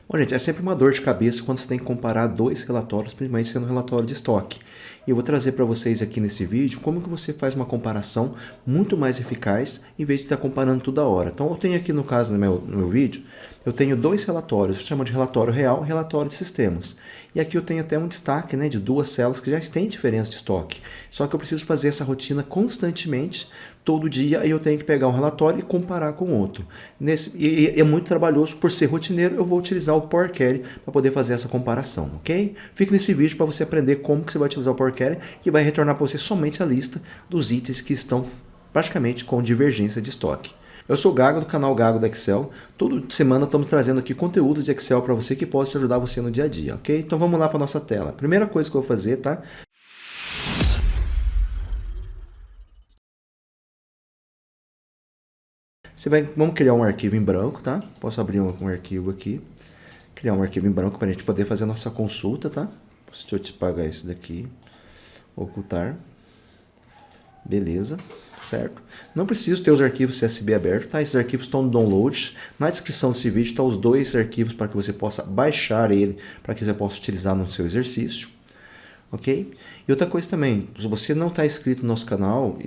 Bom, gente, é sempre uma dor de cabeça quando você tem que comparar dois relatórios, principalmente sendo um relatório de estoque. E eu vou trazer para vocês aqui nesse vídeo como que você faz uma comparação muito mais eficaz em vez de estar comparando toda hora. Então eu tenho aqui no caso no meu vídeo, eu tenho dois relatórios, chama de relatório real e relatório de sistemas. E aqui eu tenho até um destaque, né, de duas células que já têm diferença de estoque. Só que eu preciso fazer essa rotina constantemente, todo dia, e eu tenho que pegar um relatório e comparar com outro. E é muito trabalhoso, por ser rotineiro, eu vou utilizar o Power Query para poder fazer essa comparação, ok? Fique nesse vídeo para você aprender como que você vai utilizar o Power Query, que vai retornar para você somente a lista dos itens que estão praticamente com divergência de estoque. Eu sou o Gago, do canal Gago da Excel. Toda semana estamos trazendo aqui conteúdos de Excel para você que possa ajudar você no dia a dia, ok? Então vamos lá para a nossa tela. Primeira coisa que eu vou fazer, tá? Vamos criar um arquivo em branco, tá? Posso abrir um arquivo aqui. Criar um arquivo em branco para a gente poder fazer a nossa consulta, tá? Deixa eu te apagar esse daqui. Ocultar. Beleza, certo? Não preciso ter os arquivos CSV abertos, tá? Esses arquivos estão no download. Na descrição desse vídeo estão os dois arquivos para que você possa baixar ele, para que você possa utilizar no seu exercício. Ok? E outra coisa também, se você não está inscrito no nosso canal,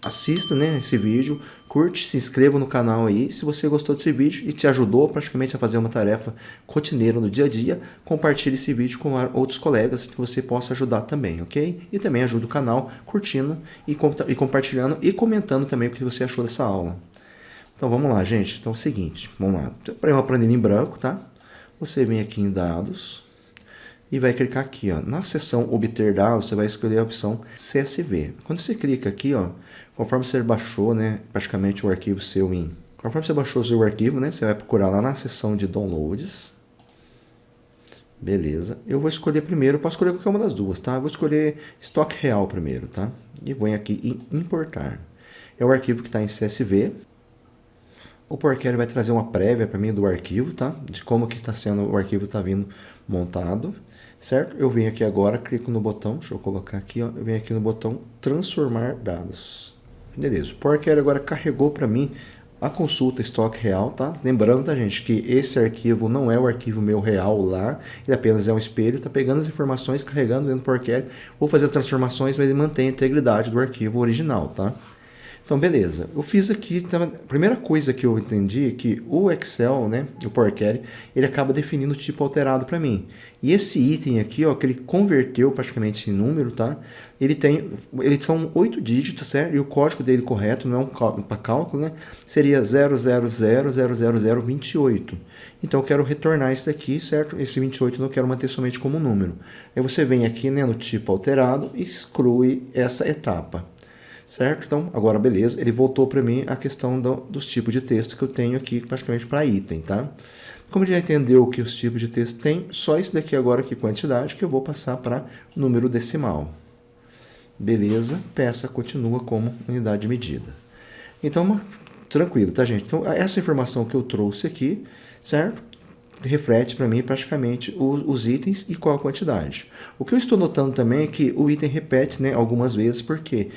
assista, né, esse vídeo, curte, se inscreva no canal aí. Se você gostou desse vídeo e te ajudou praticamente a fazer uma tarefa rotineira no dia a dia, compartilhe esse vídeo com outros colegas que você possa ajudar também, ok? E também ajuda o canal curtindo e compartilhando e comentando também o que você achou dessa aula. Então vamos lá, gente. Então é o seguinte, vamos lá. Para uma planilha em branco, tá? Você vem aqui em dados e vai clicar aqui, ó, na seção obter dados, você vai escolher a opção CSV. Quando você clica aqui, ó, conforme você baixou, né, praticamente o arquivo seu conforme você baixou o seu arquivo, né, você vai procurar lá na seção de downloads. Beleza. Eu vou escolher primeiro, posso escolher qualquer uma das duas, tá? Eu vou escolher estoque real primeiro, tá? E venho aqui em importar. É o arquivo que está em CSV. O Power Query vai trazer uma prévia para mim do arquivo, tá? De como que está sendo, o arquivo está vindo montado, certo? Eu venho aqui agora, clico no botão, deixa eu colocar aqui, ó, eu venho aqui no botão transformar dados. Beleza, o Power Query agora carregou para mim a consulta estoque real, tá? Lembrando, tá, gente, que esse arquivo não é o arquivo meu real lá, ele apenas é um espelho, tá pegando as informações, carregando dentro do Power Query, vou fazer as transformações, mas ele mantém a integridade do arquivo original, tá? Então, beleza. Eu fiz aqui, a primeira coisa que eu entendi é que o Excel, né, o Power Query, ele acaba definindo o tipo alterado para mim. E esse item aqui, ó, que ele converteu praticamente em número, tá? Eles são 8 dígitos, certo? E o código dele correto, não é para cálculo, né? Seria 0000028. Então, eu quero retornar isso daqui, certo? Esse 28 eu não quero manter somente como número. Aí você vem aqui, né, no tipo alterado e exclui essa etapa. Certo? Então, agora beleza, ele voltou para mim a questão dos tipos de texto que eu tenho aqui praticamente para item, tá? Como ele já entendeu que os tipos de texto tem, só esse daqui agora aqui, quantidade, que eu vou passar para número decimal. Beleza, peça continua como unidade de medida. Então, tranquilo, tá, gente? Então, essa informação que eu trouxe aqui, certo? Reflete para mim praticamente os itens e qual a quantidade. O que eu estou notando também é que o item repete, né, algumas vezes, porque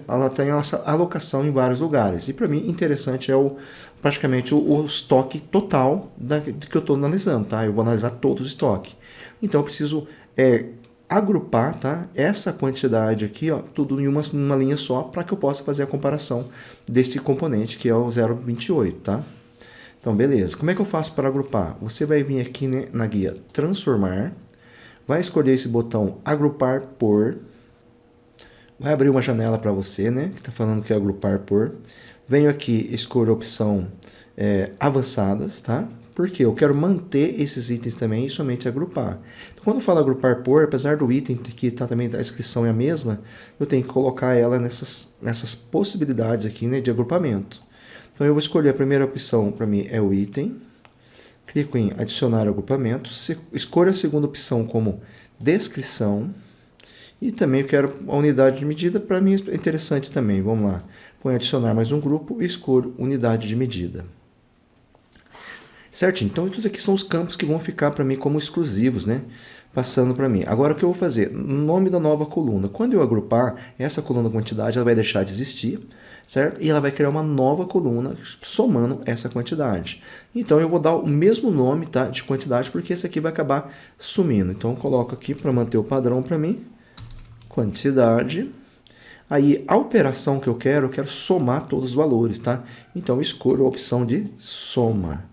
ela tem essa alocação em vários lugares. E para mim, interessante é praticamente o estoque total que eu estou analisando, tá? Eu vou analisar todos os estoques. Então eu preciso agrupar, tá, essa quantidade aqui, ó, tudo em uma linha só, para que eu possa fazer a comparação desse componente que é o 0,28, tá? Então, beleza. Como é que eu faço para agrupar? Você vai vir aqui, né, na guia Transformar, vai escolher esse botão Agrupar por, vai abrir uma janela para você, né, que está falando que é Agrupar por. Venho aqui, escolho a opção Avançadas, tá? Porque eu quero manter esses itens também e somente agrupar. Então, quando eu falo agrupar por, apesar do item que tá também a descrição é a mesma, eu tenho que colocar ela nessas possibilidades aqui, né, de agrupamento. Então, eu vou escolher a primeira opção, para mim, é o item. Clico em adicionar agrupamento. Escolho a segunda opção como descrição. E também eu quero a unidade de medida, para mim é interessante também. Vamos lá. Põe adicionar mais um grupo e escolho unidade de medida. Certinho? Então, esses aqui são os campos que vão ficar para mim como exclusivos, né? Passando para mim. Agora, o que eu vou fazer? Nome da nova coluna. Quando eu agrupar, essa coluna quantidade ela vai deixar de existir, certo? E ela vai criar uma nova coluna somando essa quantidade. Então, eu vou dar o mesmo nome, tá, de quantidade, porque esse aqui vai acabar sumindo. Então, eu coloco aqui para manter o padrão para mim. Quantidade. Aí, a operação que eu quero somar todos os valores, tá? Então, eu escolho a opção de soma.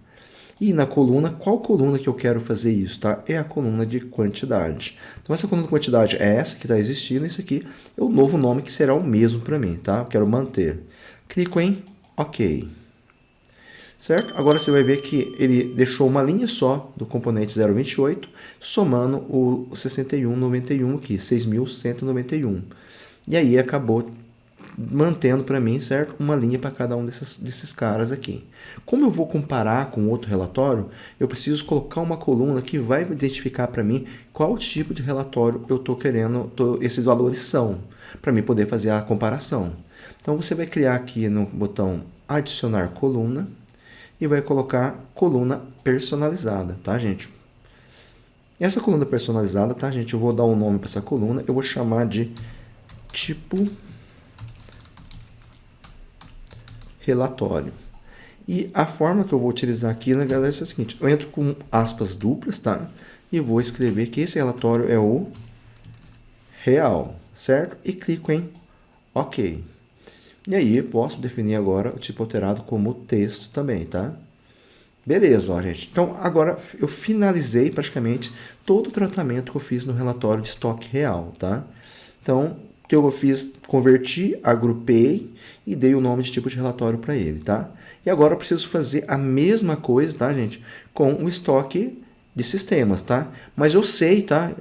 E na coluna, qual coluna que eu quero fazer isso, tá? É a coluna de quantidade. Então, essa coluna de quantidade é essa que está existindo, esse aqui é o novo nome que será o mesmo para mim, tá? Eu quero manter. Clico em OK. Certo? Agora você vai ver que ele deixou uma linha só do componente 0,28, somando o 6191 aqui, 6.191. E aí acabou mantendo para mim, certo? Uma linha para cada um desses caras aqui. Como eu vou comparar com outro relatório, eu preciso colocar uma coluna que vai identificar para mim qual tipo de relatório eu estou querendo, esses valores são, para mim poder fazer a comparação. Então, você vai criar aqui no botão adicionar coluna e vai colocar coluna personalizada, tá, gente? Essa coluna personalizada, tá, gente? Eu vou dar um nome para essa coluna, eu vou chamar de tipo relatório. E a forma que eu vou utilizar aqui, na verdade, é a seguinte: eu entro com aspas duplas, tá? E vou escrever que esse relatório é o real, certo? E clico em OK. E aí, eu posso definir agora o tipo alterado como texto também, tá? Beleza, ó, gente. Então, agora eu finalizei praticamente todo o tratamento que eu fiz no relatório de estoque real, tá? Então, o que eu fiz? Converti, agrupei e dei o nome de tipo de relatório para ele, tá? E agora eu preciso fazer a mesma coisa, tá, gente? Com o estoque de sistemas, tá? Mas eu sei, tá?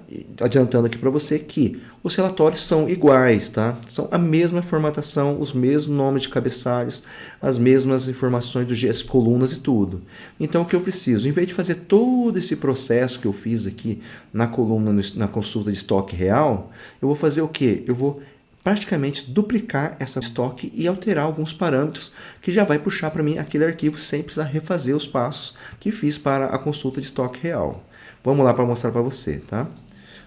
Adiantando aqui para você que os relatórios são iguais, tá? São a mesma formatação, os mesmos nomes de cabeçalhos, as mesmas informações as colunas e tudo. Então, o que eu preciso? Em vez de fazer todo esse processo que eu fiz aqui na coluna, na consulta de estoque real, eu vou fazer o quê? Eu vou praticamente duplicar essa estoque e alterar alguns parâmetros que já vai puxar para mim aquele arquivo sem precisar refazer os passos que fiz para a consulta de estoque real. Vamos lá para mostrar para você, tá?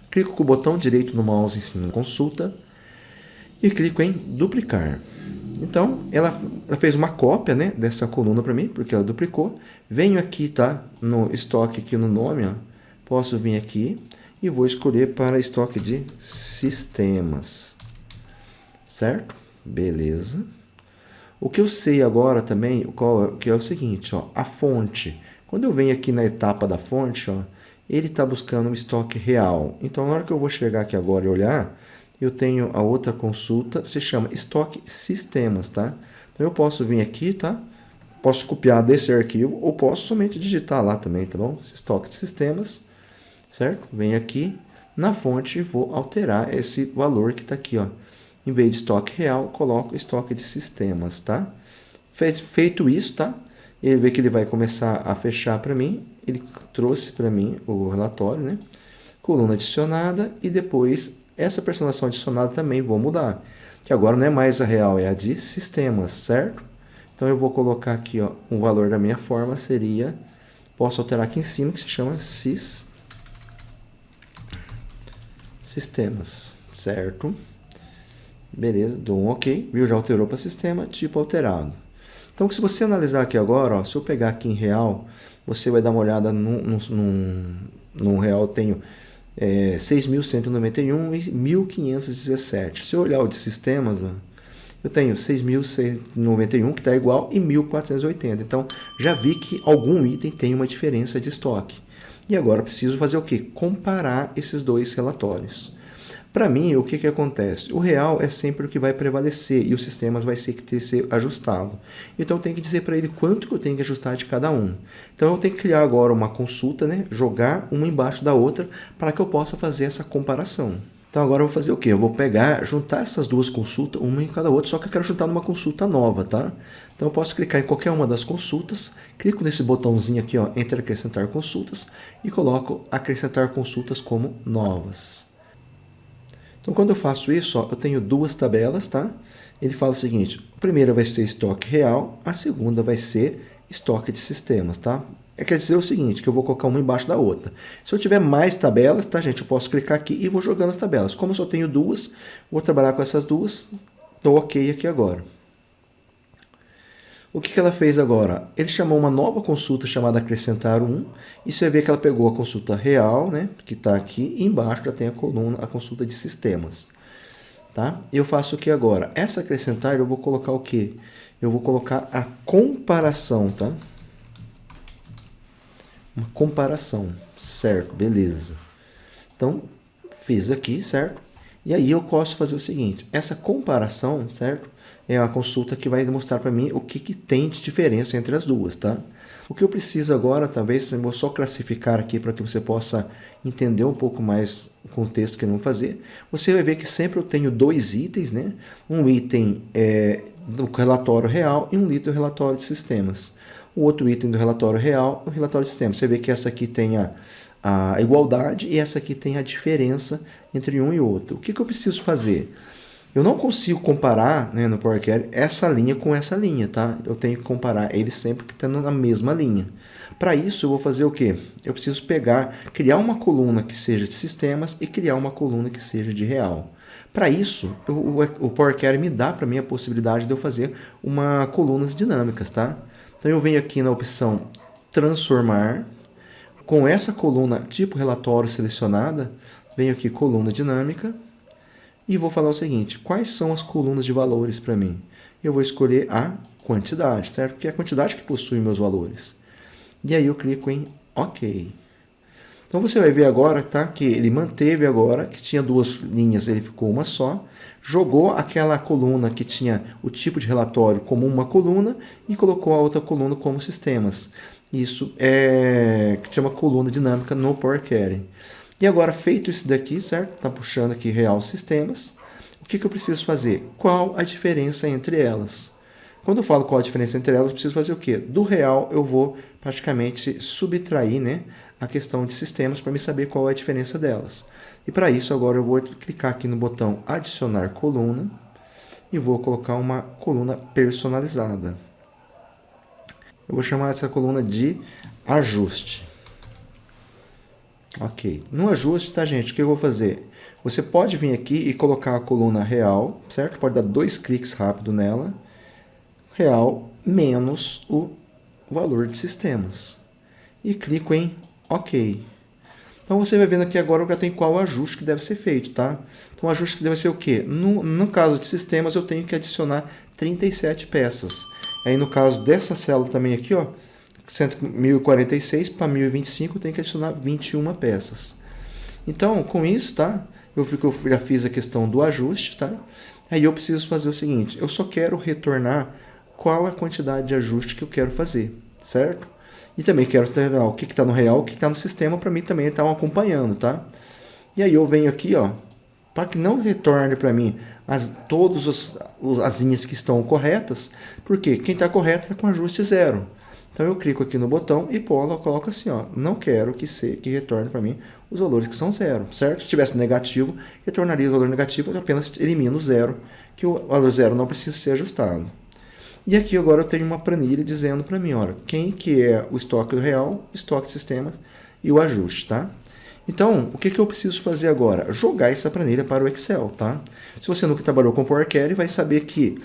Clico com o botão direito no mouse em cima da consulta e clico em duplicar. Então, ela fez uma cópia, né, dessa coluna para mim, porque ela duplicou. Venho aqui, tá, no estoque, aqui no nome, ó, posso vir aqui e vou escolher para estoque de sistemas. Certo? Beleza. O que eu sei agora também, que é o seguinte, ó, a fonte. Quando eu venho aqui na etapa da fonte, ó, ele está buscando um estoque real. Então, na hora que eu vou chegar aqui agora e olhar, eu tenho a outra consulta, se chama estoque sistemas, tá? Então, eu posso vir aqui, tá? Posso copiar desse arquivo ou posso somente digitar lá também, tá bom? Estoque de sistemas, certo? Venho aqui na fonte e vou alterar esse valor que está aqui, ó. Em vez de estoque real, coloco estoque de sistemas, tá? Feito isso, tá? Ele vê que ele vai começar a fechar para mim. Ele trouxe para mim o relatório, né? Coluna adicionada e depois essa personalização adicionada também vou mudar. Que agora não é mais a real, é a de sistemas, certo? Então eu vou colocar aqui, ó, o valor da minha forma seria, posso alterar aqui em cima que se chama sistemas, certo? Beleza, dou um OK, viu? Já alterou para sistema, tipo alterado. Então, se você analisar aqui agora, ó, se eu pegar aqui em real, você vai dar uma olhada no real, eu tenho 6.191 e 1.517. Se eu olhar o de sistemas, ó, eu tenho 6.191 que está igual e 1.480. Então, já vi que algum item tem uma diferença de estoque. E agora eu preciso fazer o quê? Comparar esses dois relatórios. Para mim, o que acontece? O real é sempre o que vai prevalecer e os sistemas vai ter que ser ajustado. Então, eu tenho que dizer para ele quanto que eu tenho que ajustar de cada um. Então, eu tenho que criar agora uma consulta, né? Jogar uma embaixo da outra para que eu possa fazer essa comparação. Então, agora eu vou fazer o quê? Eu vou pegar, juntar essas duas consultas, uma em cada outra, só que eu quero juntar numa consulta nova, tá? Então, eu posso clicar em qualquer uma das consultas, clico nesse botãozinho aqui, ó, entre acrescentar consultas e coloco acrescentar consultas como novas. Então, quando eu faço isso, ó, eu tenho duas tabelas, tá? Ele fala o seguinte, a primeira vai ser estoque real, a segunda vai ser estoque de sistemas, tá? quer dizer o seguinte, que eu vou colocar uma embaixo da outra. Se eu tiver mais tabelas, tá, gente, eu posso clicar aqui e vou jogando as tabelas. Como eu só tenho duas, vou trabalhar com essas duas, dou OK aqui agora. O que ela fez agora? Ele chamou uma nova consulta chamada acrescentar 1, e você vê que ela pegou a consulta real, né, que está aqui, e embaixo já tem a coluna, a consulta de sistemas. Tá? Eu faço o que agora? Essa acrescentar eu vou colocar o quê? Eu vou colocar a comparação, tá? Uma comparação, certo? Beleza. Então, fiz aqui, certo? E aí eu posso fazer o seguinte, essa comparação, certo? É a consulta que vai mostrar para mim o que tem de diferença entre as duas, tá? O que eu preciso agora, talvez, eu vou só classificar aqui para que você possa entender um pouco mais o contexto que eu vou fazer. Você vai ver que sempre eu tenho dois itens, né? Um item do relatório real e um item do relatório de sistemas. O outro item do relatório real é o relatório de sistemas. Você vê que essa aqui tem a igualdade e essa aqui tem a diferença entre um e outro. O que eu preciso fazer? Eu não consigo comparar, né, no Power Query essa linha com essa linha, tá? Eu tenho que comparar eles sempre que estão na mesma linha. Para isso, eu vou fazer o quê? Eu preciso criar uma coluna que seja de sistemas e criar uma coluna que seja de real. Para isso, o Power Query me dá para mim a possibilidade de eu fazer colunas dinâmicas, tá? Então, eu venho aqui na opção transformar. Com essa coluna tipo relatório selecionada, venho aqui coluna dinâmica. E vou falar o seguinte, quais são as colunas de valores para mim? Eu vou escolher a quantidade, certo? Porque é a quantidade que possui meus valores. E aí eu clico em OK. Então você vai ver agora, tá, que ele manteve agora, que tinha duas linhas, ele ficou uma só, jogou aquela coluna que tinha o tipo de relatório como uma coluna e colocou a outra coluna como sistemas. Isso que chama coluna dinâmica no Power Query. E agora, feito isso daqui, certo? Está puxando aqui real sistemas. O que eu preciso fazer? Qual a diferença entre elas? Quando eu falo qual a diferença entre elas, eu preciso fazer o quê? Do real, eu vou praticamente subtrair, né, a questão de sistemas para me saber qual é a diferença delas. E para isso, agora eu vou clicar aqui no botão adicionar coluna e vou colocar uma coluna personalizada. Eu vou chamar essa coluna de ajuste. Ok. No ajuste, tá, gente? O que eu vou fazer? Você pode vir aqui e colocar a coluna real, certo? Pode dar 2 cliques rápido nela. Real menos o valor de sistemas. E clico em OK. Então, você vai vendo aqui agora já tem qual ajuste que deve ser feito, tá? Então, o ajuste que deve ser o quê? No caso de sistemas, eu tenho que adicionar 37 peças. Aí, no caso dessa célula também aqui, ó, 1046 para 1025 tem que adicionar 21 peças. Então, com isso, tá? Eu já fiz a questão do ajuste, tá? Aí eu preciso fazer o seguinte, eu só quero retornar qual é a quantidade de ajuste que eu quero fazer, certo? E também quero ter o que está no real, o que está no sistema, para mim também estar acompanhando, tá? E aí eu venho aqui, ó, para que não retorne para mim todas as linhas que estão corretas, porque quem está correto está com ajuste 0. Então eu clico aqui no botão e coloco assim, ó, não quero que retorne para mim os valores que são 0, certo? Se tivesse negativo, retornaria o valor negativo, eu apenas elimino o 0, que o valor 0 não precisa ser ajustado. E aqui agora eu tenho uma planilha dizendo para mim, olha, quem que é o estoque do real, estoque de sistemas e o ajuste, tá? Então, o que eu preciso fazer agora? Jogar essa planilha para o Excel, tá? Se você nunca trabalhou com Power Query, vai saber que,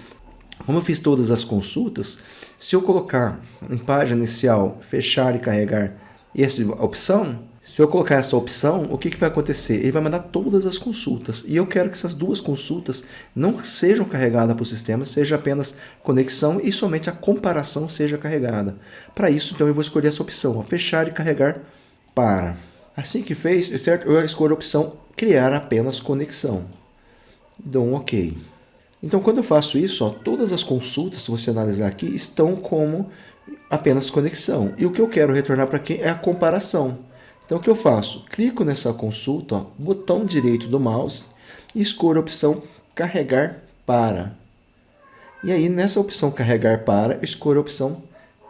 como eu fiz todas as consultas, se eu colocar em página inicial, fechar e carregar essa opção, se eu colocar essa opção, o que vai acontecer? Ele vai mandar todas as consultas. E eu quero que essas duas consultas não sejam carregadas para o sistema, seja apenas conexão e somente a comparação seja carregada. Para isso, então, eu vou escolher essa opção, ó, fechar e carregar para. Assim que fez, certo? Eu escolho a opção criar apenas conexão. Dou um OK. Então, quando eu faço isso, ó, todas as consultas, se você analisar aqui, estão como apenas conexão. E o que eu quero retornar para aqui é a comparação. Então, o que eu faço? Clico nessa consulta, ó, botão direito do mouse, e escolho a opção carregar para. E aí, nessa opção carregar para, eu escolho a opção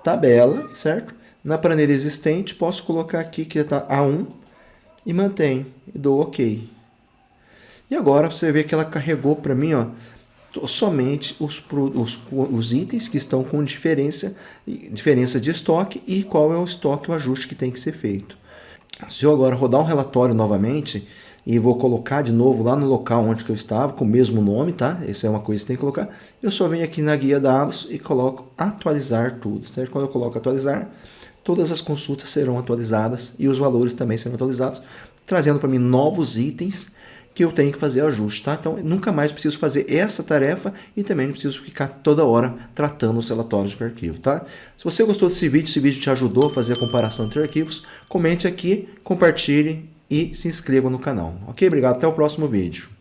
tabela, certo? Na planilha existente, posso colocar aqui que está A1 e mantém, e dou OK. E agora você vê que ela carregou para mim, ó, somente os itens que estão com diferença de estoque e qual é o estoque, o ajuste que tem que ser feito. Se eu agora rodar um relatório novamente e vou colocar de novo lá no local onde que eu estava, com o mesmo nome, tá? Essa é uma coisa que tem que colocar. Eu só venho aqui na guia dados e coloco atualizar tudo, certo? Quando eu coloco atualizar, todas as consultas serão atualizadas e os valores também serão atualizados, trazendo para mim novos itens que eu tenho que fazer ajuste, tá? Então, nunca mais preciso fazer essa tarefa e também não preciso ficar toda hora tratando os relatórios de arquivo, tá? Se você gostou desse vídeo, se o vídeo te ajudou a fazer a comparação entre arquivos, comente aqui, compartilhe e se inscreva no canal, ok? Obrigado, até o próximo vídeo.